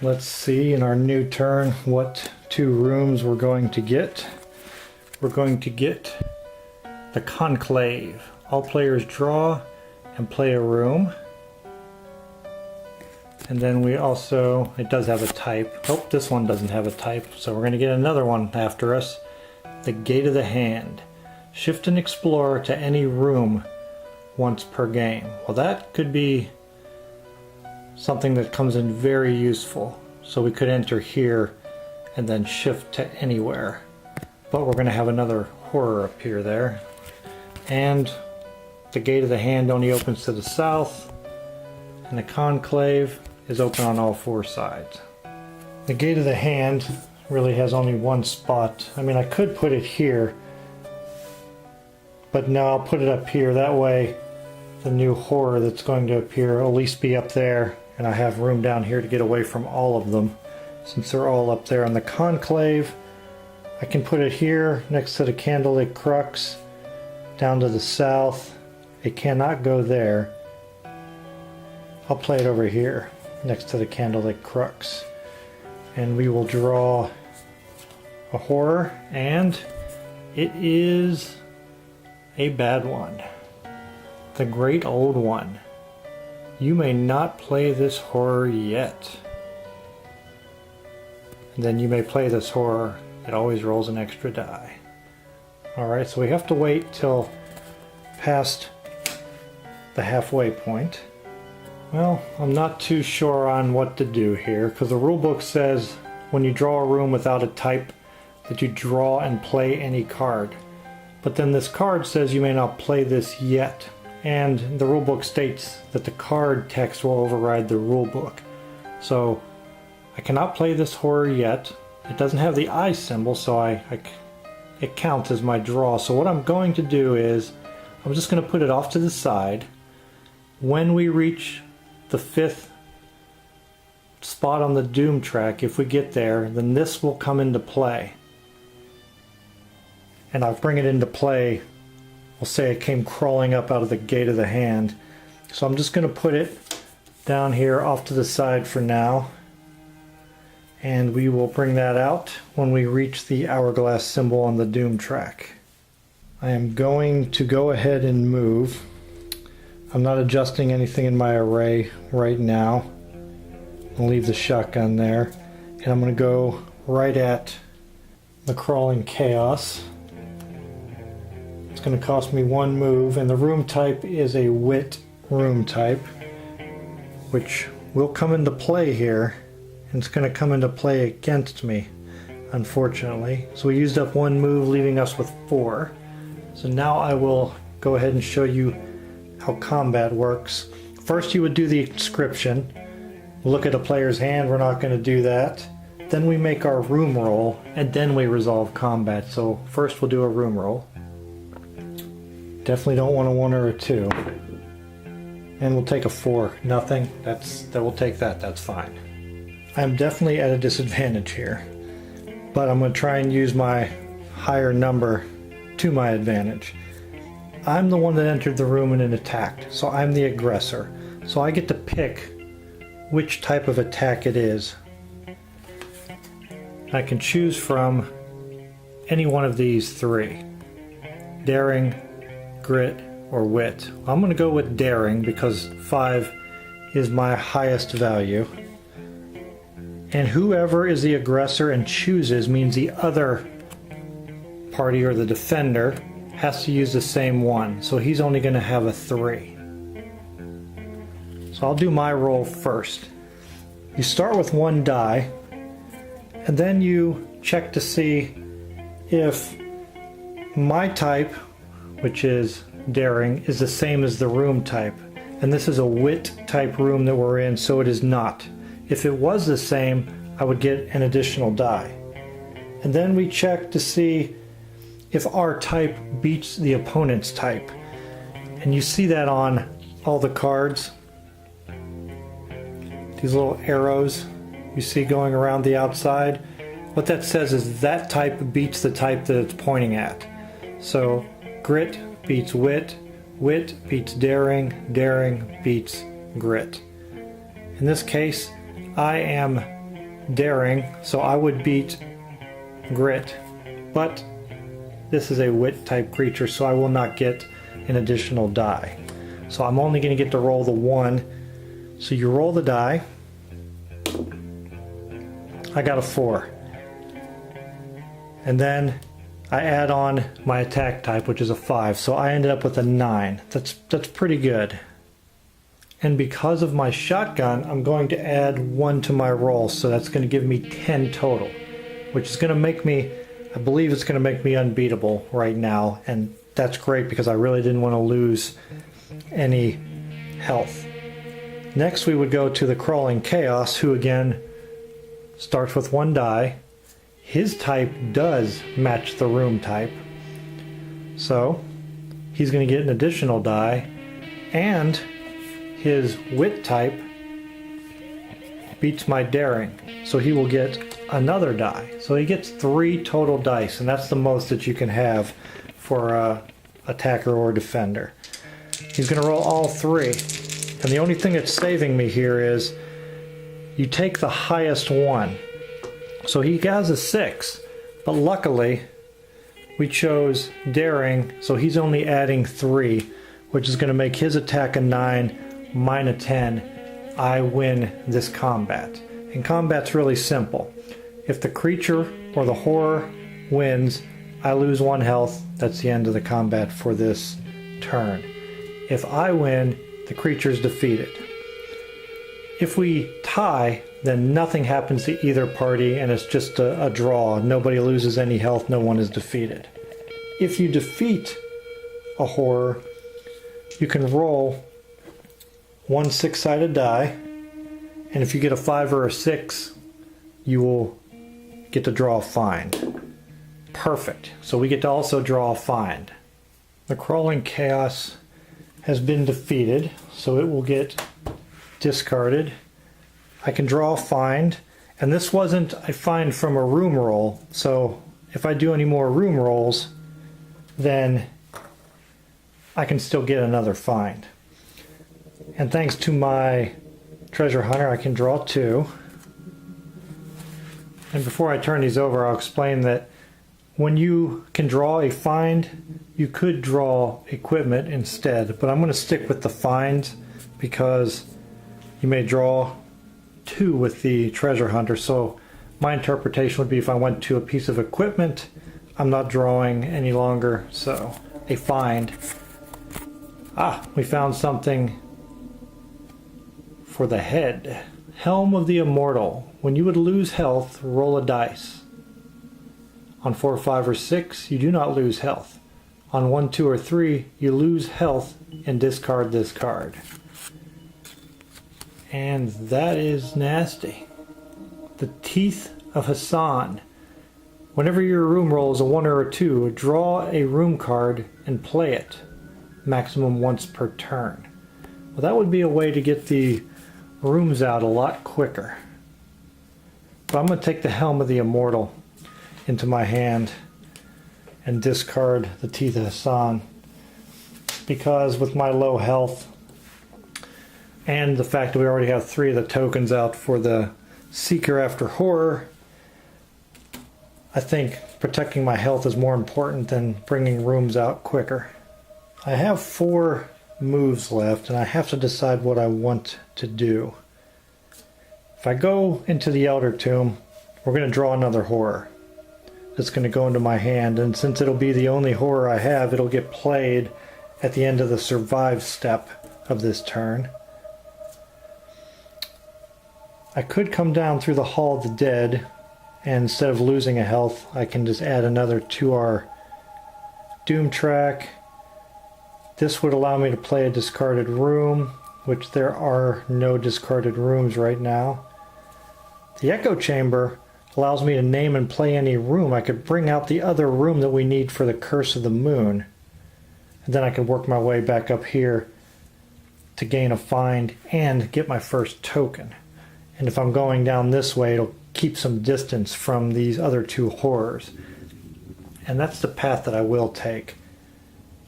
Let's see in our new turn what 2 rooms we're going to get. We're going to get the Conclave. All players draw and play a room. And then we also, it does have a type. Oh, this one doesn't have a type, so we're going to get another one after us. The Gate of the Hand. Shift and explore to any room once per game. Well, that could be something that comes in very useful. So we could enter here and then shift to anywhere. But we're going to have another horror appear there. And the Gate of the Hand only opens to the south. And the Conclave is open on all 4 sides. The Gate of the Hand really has only one spot. I mean, I could put it here, but no, I'll put it up here. That way the new horror that's going to appear will at least be up there, and I have room down here to get away from all of them since they're all up there. On the Conclave, I can put it here next to the Candlelit Crux, down to the south. It cannot go there. I'll play it over here next to the Candlelit Crux. And we will draw a horror, and it is a bad one. The Great Old One. You may not play this horror yet. And then you may play this horror. It always rolls an extra die. Alright, so we have to wait till past the halfway point. Well, I'm not too sure on what to do here, because the rulebook says when you draw a room without a type that you draw and play any card. But then this card says you may not play this yet, and the rulebook states that the card text will override the rulebook. So I cannot play this horror yet. It doesn't have the eye symbol, so it counts as my draw. So what I'm going to do is I'm just going to put it off to the side. When we reach the 5th spot on the Doom track, if we get there, then this will come into play. And I'll bring it into play. We'll say it came crawling up out of the Gate of the Hand. So I'm just going to put it down here off to the side for now. And we will bring that out when we reach the hourglass symbol on the Doom track. I am going to go ahead and move. I'm not adjusting anything in my array right now. I'll leave the shotgun there. And I'm going to go right at the Crawling Chaos. It's going to cost me 1 move, and the room type is a wit room type, which will come into play here, and it's going to come into play against me, unfortunately. So we used up 1 move, leaving us with 4. So now I will go ahead and show you how combat works. First you would do the inscription. Look at a player's hand, we're not going to do that. Then we make our room roll, and then we resolve combat. So first we'll do a room roll. Definitely don't want a 1 or a 2. And we'll take a 4. Nothing. We'll take that. That's fine. I'm definitely at a disadvantage here, but I'm going to try and use my higher number to my advantage. I'm the one that entered the room and it attacked, so I'm the aggressor. So I get to pick which type of attack it is. I can choose from any one of these 3. Daring, Grit, or Wit. I'm going to go with Daring because 5 is my highest value. And whoever is the aggressor and chooses means the other party or the defender has to use the same one. So he's only going to have a 3. So I'll do my roll first. You start with 1 die, and then you check to see if my type, which is Daring, is the same as the room type. And this is a Wit type room that we're in, so it is not. If it was the same, I would get an additional die. And then we check to see if our type beats the opponent's type. And you see that on all the cards. These little arrows you see going around the outside. What that says is that type beats the type that it's pointing at. So Grit beats Wit, Wit beats Daring, Daring beats Grit. In this case, I am daring, so I would beat grit. But this is a wit type creature, so I will not get an additional die. So I'm only going to get to roll the 1. So you roll the die. I got a 4. And then I add on my attack type, which is a 5. So I ended up with a 9. That's pretty good. And because of my shotgun, I'm going to add 1 to my roll. So that's going to give me 10 total, which is going to make me, I believe it's going to make me unbeatable right now. And that's great because I really didn't want to lose any health. Next we would go to the Crawling Chaos, who again starts with 1 die. His type does match the room type, so he's going to get an additional die, and his wit type beats my daring, so he will get another die. So he gets 3 total dice, and that's the most that you can have for a attacker or defender. He's going to roll all 3, and the only thing that's saving me here is you take the highest one. So he has a 6, but luckily we chose daring, so he's only adding 3, which is going to make his attack a 9, mine a 10. I win this combat. And combat's really simple. If the creature or the horror wins, I lose 1 health. That's the end of the combat for this turn. If I win, the creature's defeated. If we tie, then nothing happens to either party and it's just a draw. Nobody loses any health, no one is defeated. If you defeat a horror, you can roll 1 6-sided die, and if you get a 5 or a 6, you will get to draw a find. Perfect. So we get to also draw a find. The Crawling Chaos has been defeated, so it will get discarded. I can draw a find, and this wasn't a find from a room roll, so if I do any more room rolls, then I can still get another find. And thanks to my treasure hunter, I can draw 2. And before I turn these over, I'll explain that when you can draw a find, you could draw equipment instead, but I'm going to stick with the find because you may draw 2 with the treasure hunter. So my interpretation would be if I went to a piece of equipment, I'm not drawing any longer, so a find. We found something for the head. Helm of the Immortal. When you would lose health, roll a dice. On 4, 5, or 6, you do not lose health. On 1, 2, or 3, you lose health and discard this card. And that is nasty. The Teeth of Hassan. Whenever your room roll is a 1 or a 2, draw a room card and play it. Maximum once per turn. Well, that would be a way to get the rooms out a lot quicker. But I'm going to take the Helm of the Immortal into my hand and discard the Teeth of Hassan, because with my low health and the fact that we already have 3 of the tokens out for the Seeker After Horror, I think protecting my health is more important than bringing rooms out quicker. I have 4 moves left and I have to decide what I want to do. If I go into the Elder Tomb, we're going to draw another horror. It's going to go into my hand, and since it'll be the only horror I have, it'll get played at the end of the survive step of this turn. I could come down through the Hall of the Dead, and instead of losing a health, I can just add another to our Doom track. This would allow me to play a discarded room, which there are no discarded rooms right now. The Echo Chamber allows me to name and play any room. I could bring out the other room that we need for the Curse of the Moon. And then I can work my way back up here to gain a find and get my first token. And if I'm going down this way, it'll keep some distance from these other 2 horrors. And that's the path that I will take.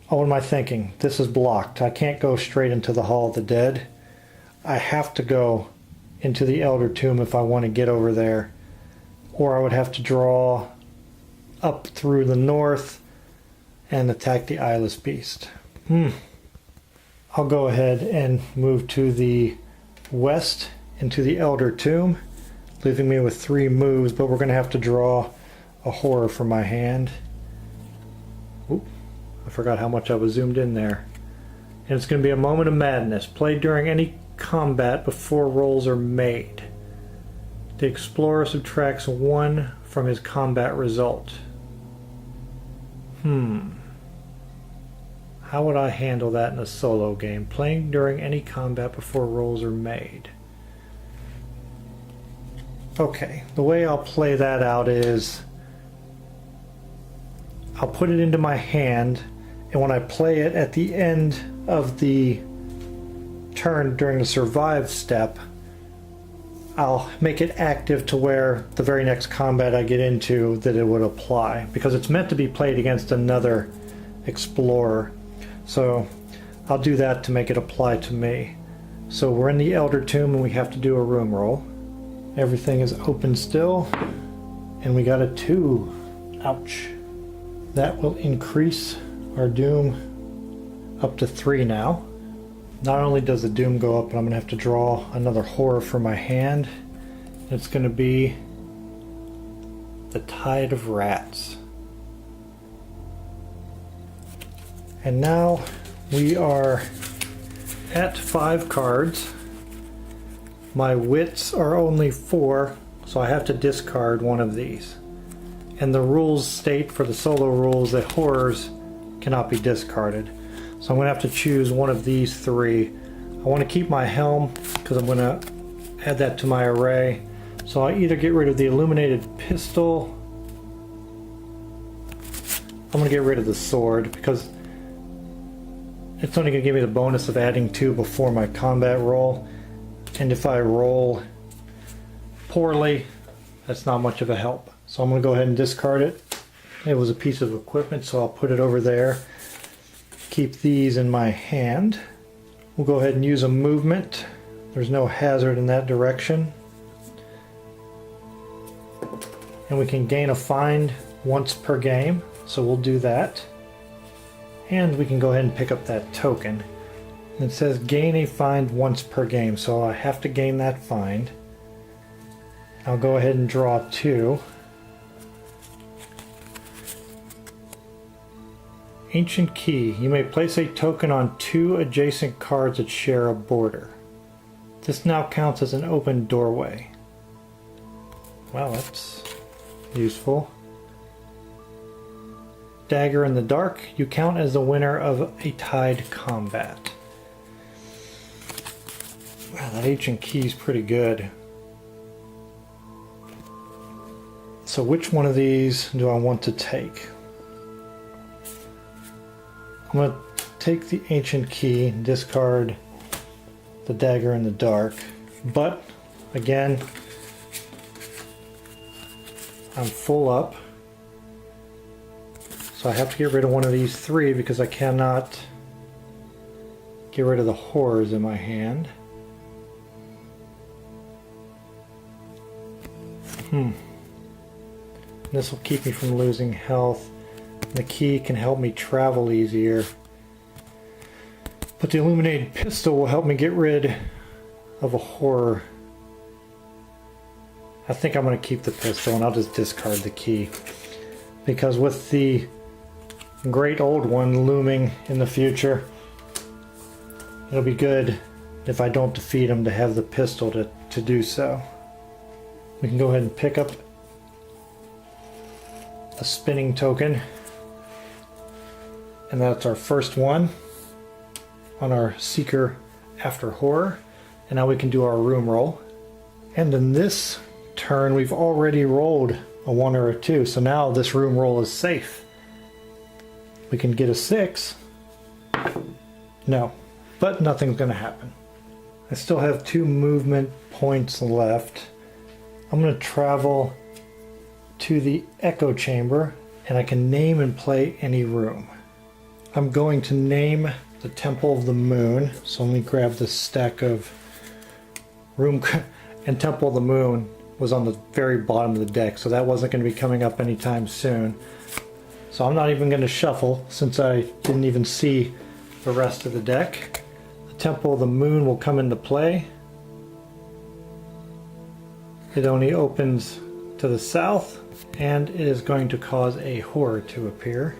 Oh, what am I thinking? This is blocked. I can't go straight into the Hall of the Dead. I have to go into the Elder Tomb if I want to get over there. Or I would have to draw up through the north and attack the Eyeless Beast. I'll go ahead and move to the west into the Elder Tomb, leaving me with 3 moves, but we're going to have to draw a horror from my hand. Oop, I forgot how much I was zoomed in there. And it's going to be a moment of madness. Played during any combat before rolls are made. The explorer subtracts 1 from his combat result. How would I handle that in a solo game? Playing during any combat before rolls are made. Okay, the way I'll play that out is I'll put it into my hand, and when I play it at the end of the turn during the survive step, I'll make it active to where the very next combat I get into that it would apply, because it's meant to be played against another explorer. So I'll do that to make it apply to me. So we're in the Elder Tomb and we have to do a room roll. Everything is open still, and we got a 2. Ouch. That will increase our doom up to 3 now. Not only does the doom go up, but I'm going to have to draw another horror from my hand. It's going to be the Tide of Rats. And now we are at 5 cards. My wits are only 4, so I have to discard one of these. And the rules state for the solo rules that horrors cannot be discarded. So I'm going to have to choose one of these 3. I want to keep my helm because I'm going to add that to my array. So I either get rid of the illuminated pistol. I'm going to get rid of the sword because it's only going to give me the bonus of adding 2 before my combat roll. And if I roll poorly, that's not much of a help. So I'm going to go ahead and discard it. It was a piece of equipment, so I'll put it over there. Keep these in my hand. We'll go ahead and use a movement. There's no hazard in that direction. And we can gain a find once per game, so we'll do that. And we can go ahead and pick up that token. It says gain a find once per game, so I have to gain that find. I'll go ahead and draw 2. Ancient Key. You may place a token on 2 adjacent cards that share a border. This now counts as an open doorway. Wow, that's useful. Dagger in the Dark. You count as the winner of a tied combat. Wow, that Ancient Key is pretty good. So which one of these do I want to take? I'm going to take the Ancient Key and discard the Dagger in the Dark. But, again, I'm full up. So I have to get rid of one of these 3 because I cannot get rid of the horrors in my hand. This will keep me from losing health. The key can help me travel easier. But the illuminated pistol will help me get rid of a horror. I think I'm going to keep the pistol and I'll just discard the key. Because with the great old one looming in the future, it'll be good if I don't defeat him to have the pistol to do so. We can go ahead and pick up a spinning token. And that's our first one on our Seeker After Horror. And now we can do our room roll. And in this turn, we've already rolled a 1 or a 2. So now this room roll is safe. We can get a 6. No, but nothing's going to happen. I still have 2 movement points left. I'm going to travel to the Echo Chamber, and I can name and play any room. I'm going to name the Temple of the Moon. So let me grab this stack of room and Temple of the Moon was on the very bottom of the deck, so that wasn't going to be coming up anytime soon. So I'm not even going to shuffle since I didn't even see the rest of the deck. The Temple of the Moon will come into play. It only opens to the south, and it is going to cause a horror to appear.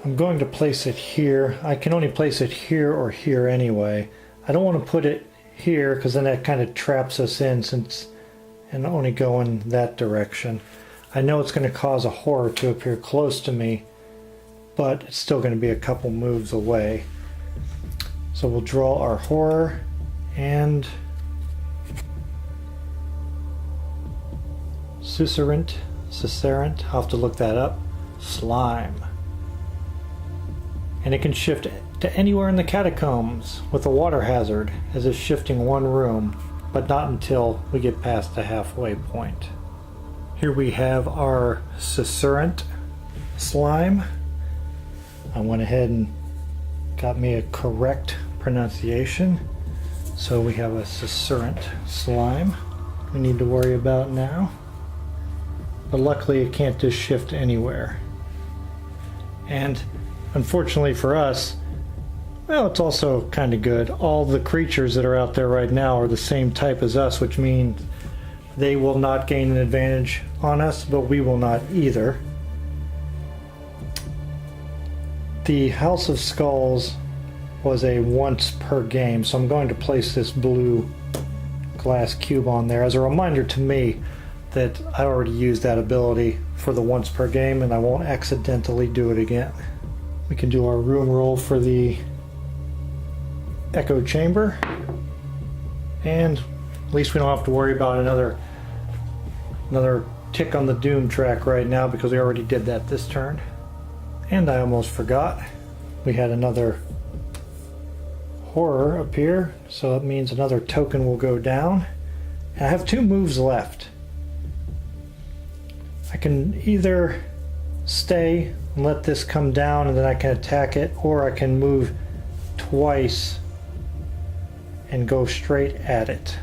I'm going to place it here. I can only place it here or here anyway. I don't want to put it here because then that kind of traps us in and only go in that direction. I know it's going to cause a horror to appear close to me, but it's still going to be a couple moves away. So we'll draw our horror and Susurrant, I'll have to look that up, slime. And it can shift to anywhere in the catacombs with a water hazard, as it's shifting one room, but not until we get past the halfway point. Here we have our Susurrant slime. I went ahead and got me a correct pronunciation. So we have a Susurrant slime we need to worry about now. But luckily it can't just shift anywhere. And unfortunately for us, well, it's also kind of good. All the creatures that are out there right now are the same type as us, which means they will not gain an advantage on us, but we will not either. The House of Skulls was a once per game, so I'm going to place this blue glass cube on there as a reminder to me that I already used that ability for the once per game and I won't accidentally do it again. We can do our room roll for the echo chamber, and at least we don't have to worry about another tick on the doom track right now because we already did that this turn. And I almost forgot, we had another horror appear, so that means another token will go down. And I have 2 moves left. I can either stay and let this come down and then I can attack it, or I can move twice and go straight at it.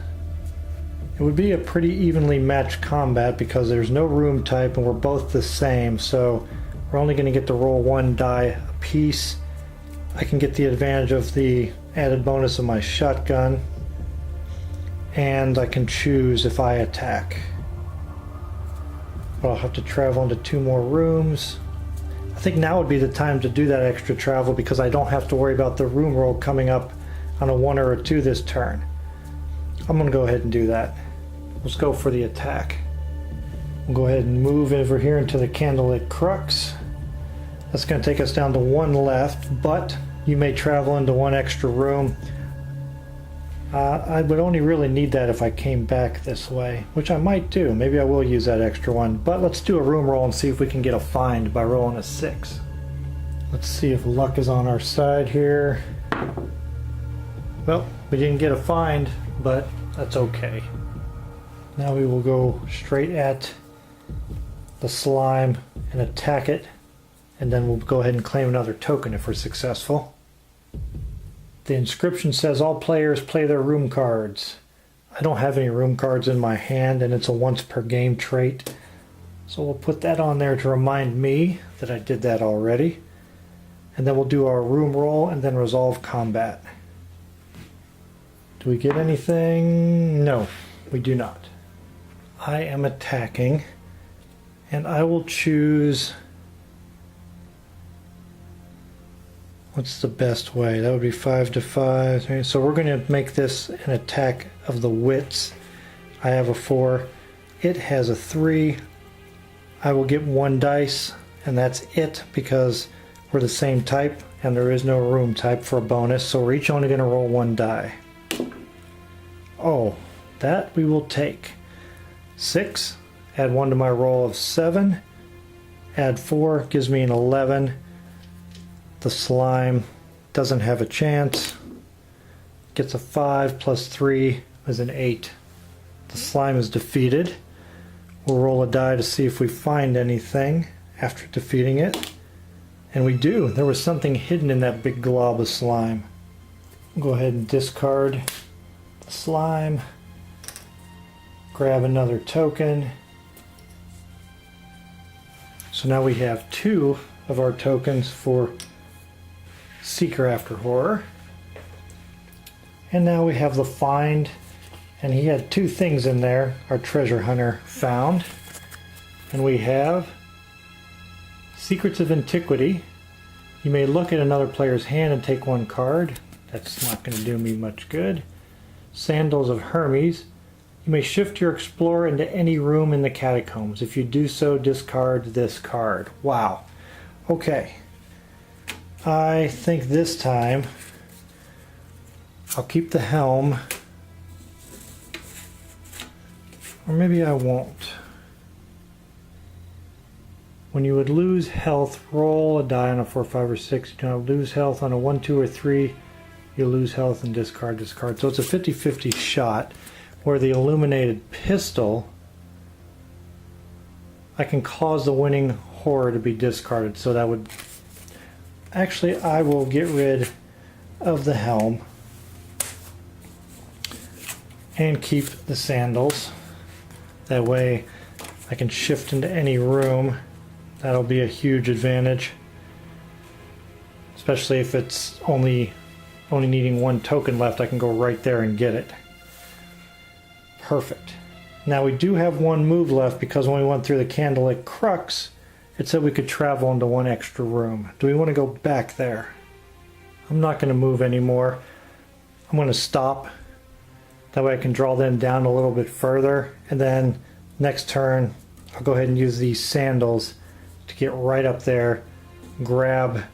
It would be a pretty evenly matched combat because there's no room type and we're both the same, so we're only going to get to roll 1 die apiece. I can get the advantage of the added bonus of my shotgun, and I can choose if I attack. But I'll have to travel into 2 more rooms. I think now would be the time to do that extra travel because I don't have to worry about the room roll coming up on a 1 or a 2 this turn. I'm going to go ahead and do that. Let's go for the attack. We'll go ahead and move over here into the candlelit crux. That's going to take us down to 1 left, but you may travel into 1 extra room. I would only really need that if I came back this way, which I might do. Maybe I will use that extra 1, but let's do a room roll and see if we can get a find by rolling a 6. Let's see if luck is on our side here. Well, we didn't get a find, but that's okay. Now we will go straight at the slime and attack it, and then we'll go ahead and claim another token if we're successful. The inscription says all players play their room cards. I don't have any room cards in my hand, and it's a once per game trait. So we'll put that on there to remind me that I did that already. And then we'll do our room roll and then resolve combat. Do we get anything? No, we do not. I am attacking, and I will choose... What's the best way? That would be 5 to 5. So we're going to make this an attack of the wits. I have a 4. It has a 3. I will get 1 dice, and that's it because we're the same type and there is no room type for a bonus. So we're each only going to roll 1 die. Oh, that we will take. 6. Add 1 to my roll of 7. Add 4 gives me an 11. The slime doesn't have a chance. Gets a 5 plus 3 is an 8. The slime is defeated. We'll roll a die to see if we find anything after defeating it. And we do. There was something hidden in that big glob of slime. Go ahead and discard the slime. grab another token. So now we have 2 of our tokens for Seeker After Horror. And now we have the find, and he had 2 things in there our treasure hunter found. And we have Secrets of Antiquity. You may look at another player's hand and take 1 card. That's not going to do me much good. Sandals of Hermes. You may shift your explorer into any room in the catacombs. If you do so, discard this card. Wow. Okay. I think this time I'll keep the helm. Or maybe I won't. When you would lose health, roll a die on a 4, 5, or 6. You do not lose health on a 1, 2, or 3. You lose health and discard this card. So it's a 50-50 shot, where the illuminated pistol, I can cause the winning horror to be discarded. So that would... Actually, I will get rid of the helm and keep the sandals. That way I can shift into any room. That'll be a huge advantage, especially if it's only needing 1 token left. I can go right there and get it. Perfect. Now we do have 1 move left, because when we went through the candlelit crux, it said we could travel into 1 extra room. Do we want to go back there? I'm not going to move anymore. I'm going to stop. That way I can draw them down a little bit further, and then next turn I'll go ahead and use these sandals to get right up there, grab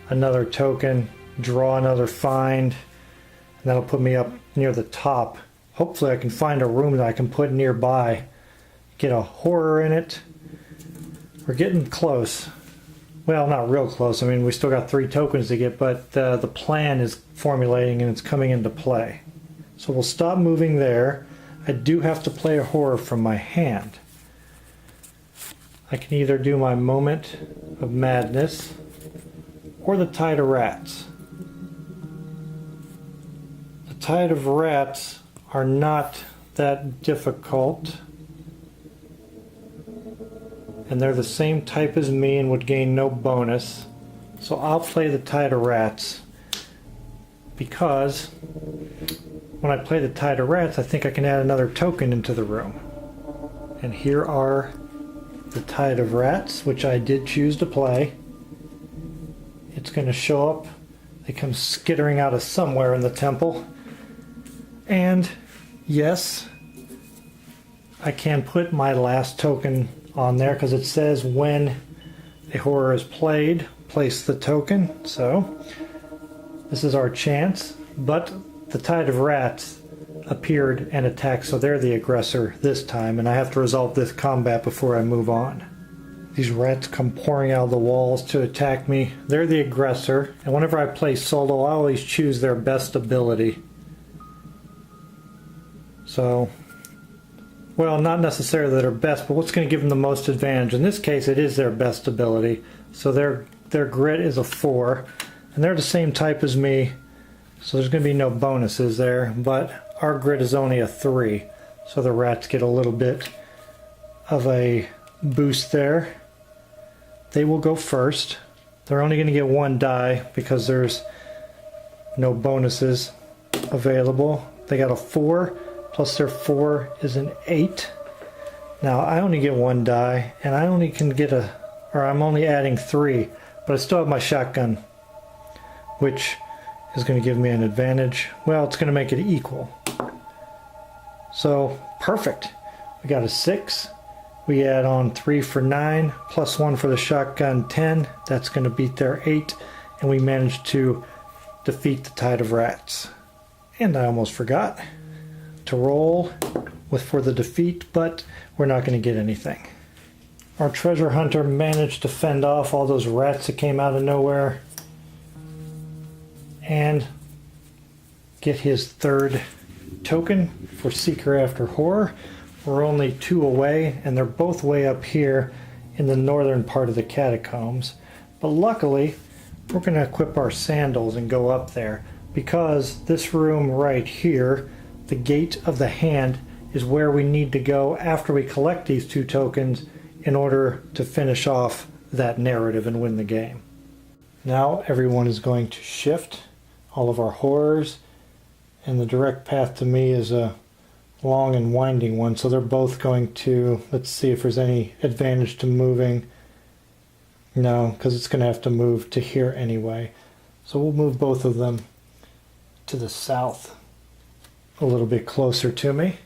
another token, draw another find, and that'll put me up near the top. Hopefully I can find a room that I can put nearby, get a horror in it. We're getting close. Well, not real close. I mean, we still got 3 tokens to get, but the plan is formulating and it's coming into play. So we'll stop moving there. I do have to play a horror from my hand. I can either do my Moment of Madness or the Tide of Rats. The Tide of Rats are not that difficult, and they're the same type as me and would gain no bonus. So I'll play the Tide of Rats, because when I play the Tide of Rats, I think I can add another token into the room. And here are the Tide of Rats, which I did choose to play. It's going to show up. They come skittering out of somewhere in the temple. And yes, I can put my last token on there, because it says when a horror is played, place the token. So this is our chance, but the Tide of Rats appeared and attacked, so they're the aggressor this time, and I have to resolve this combat before I move on. These rats come pouring out of the walls to attack me. They're the aggressor, and whenever I play solo, I always choose their best ability. So, well, not necessarily their best, but what's going to give them the most advantage. In this case, it is their best ability. So their grit is a 4, and they're the same type as me, so there's going to be no bonuses there, but our grit is only a 3, so the rats get a little bit of a boost there. They will go first. They're only going to get 1 die because there's no bonuses available. They got a 4, plus their 4 is an 8. Now I only get 1 die, and I only can get I'm only adding 3, but I still have my shotgun, which is going to give me an advantage. Well, it's going to make it equal. So, perfect. We got a 6. We add on 3 for 9, plus 1 for the shotgun, 10. That's going to beat their 8, and we managed to defeat the Tide of Rats. And I almost forgot to roll for the defeat, but we're not going to get anything. Our treasure hunter managed to fend off all those rats that came out of nowhere and get his 3rd token for Seeker After Horror. We're only 2 away, and they're both way up here in the northern part of the catacombs. But luckily, we're going to equip our sandals and go up there, because this room right here, the Gate of the Hand, is where we need to go after we collect these 2 tokens in order to finish off that narrative and win the game. Now everyone is going to shift, all of our horrors, and the direct path to me is a long and winding one, so they're both going to, let's see if there's any advantage to moving. No, because it's going to have to move to here anyway. So we'll move both of them to the south, a little bit closer to me.